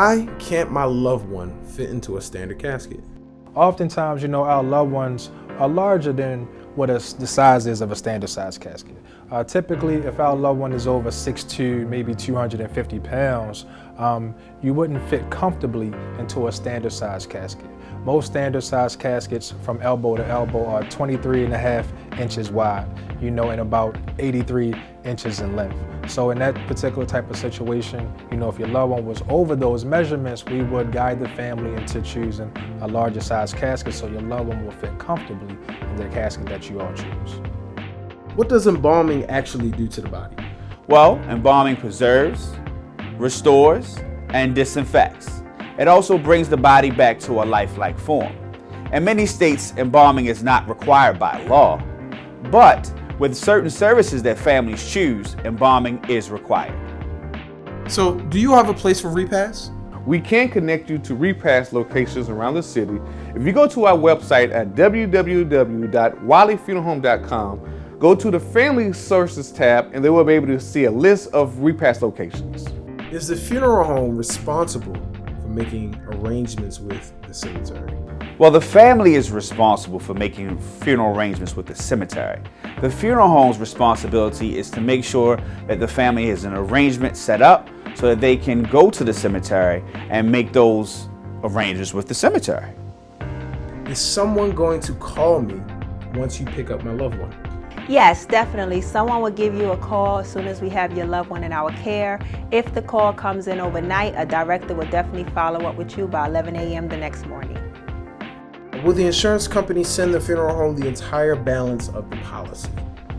Why can't my loved one fit into a standard casket? Oftentimes, our loved ones are larger than what the size is of a standard size casket. Typically, if our loved one is over 6'2", maybe 250 pounds, you wouldn't fit comfortably into a standard size casket. Most standard size caskets from elbow to elbow are 23.5 inches wide, and about 83 inches in length. So in that particular type of situation, if your loved one was over those measurements, we would guide the family into choosing a larger size casket so your loved one will fit comfortably in the casket that you all choose. What does embalming actually do to the body? Well, embalming preserves, restores, and disinfects. It also brings the body back to a lifelike form. In many states, embalming is not required by law, but with certain services that families choose, embalming is required. So, do you have a place for repast? We can connect you to repast locations around the city. If you go to our website at www.wileyfuneralhome.com, go to the Family Services tab, and they will be able to see a list of repast locations. Is the funeral home responsible for making arrangements with the cemetery? Well, the family is responsible for making funeral arrangements with the cemetery. The funeral home's responsibility is to make sure that the family has an arrangement set up so that they can go to the cemetery and make those arrangements with the cemetery. Is someone going to call me once you pick up my loved one? Yes, definitely. Someone will give you a call as soon as we have your loved one in our care. If the call comes in overnight, a director will definitely follow up with you by 11 a.m. the next morning. Will the insurance company send the funeral home the entire balance of the policy?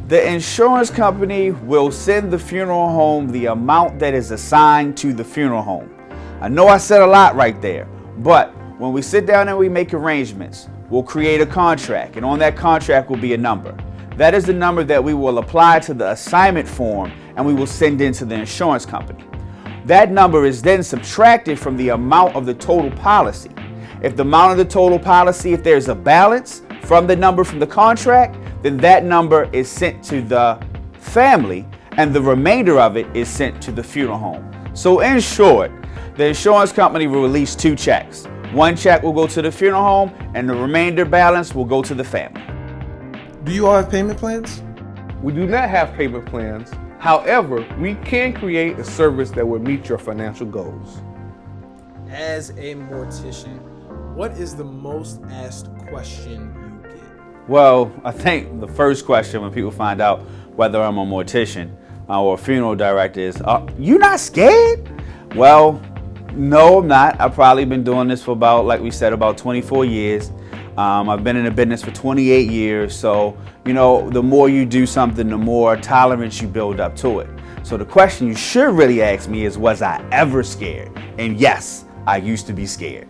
The insurance company will send the funeral home the amount that is assigned to the funeral home. I know I said a lot right there, but when we sit down and we make arrangements, we'll create a contract, and on that contract will be a number. That is the number that we will apply to the assignment form and we will send in to the insurance company. That number is then subtracted from the amount of the total policy. If the amount of the total policy, if there's a balance from the number from the contract, then that number is sent to the family and the remainder of it is sent to the funeral home. So in short, the insurance company will release 2 checks. One check will go to the funeral home and the remainder balance will go to the family. Do you all have payment plans? We do not have payment plans. However, we can create a service that will meet your financial goals. As a mortician, what is the most asked question you get? Well, I think the first question when people find out whether I'm a mortician or a funeral director is, you not scared? Well, no, I'm not. I've probably been doing this for about, like we said, about 24 years. I've been in the business for 28 years. So, the more you do something, the more tolerance you build up to it. So the question you should really ask me is, was I ever scared? And yes, I used to be scared.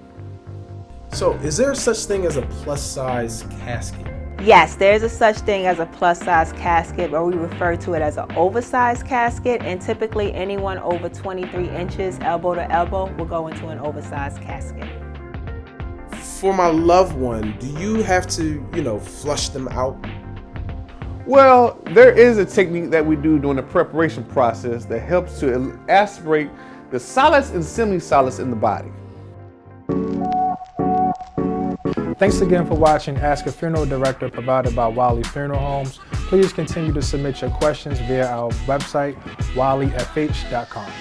So, is there such thing as a plus-size casket? Yes, there's a such thing as a plus-size casket, or we refer to it as an oversized casket, and typically anyone over 23 inches elbow to elbow will go into an oversized casket. For my loved one, do you have to, flush them out? Well, there is a technique that we do during the preparation process that helps to aspirate the solids and semi-solids in the body. Thanks again for watching Ask a Funeral Director provided by Wiley Funeral Homes. Please continue to submit your questions via our website, wileyfh.com.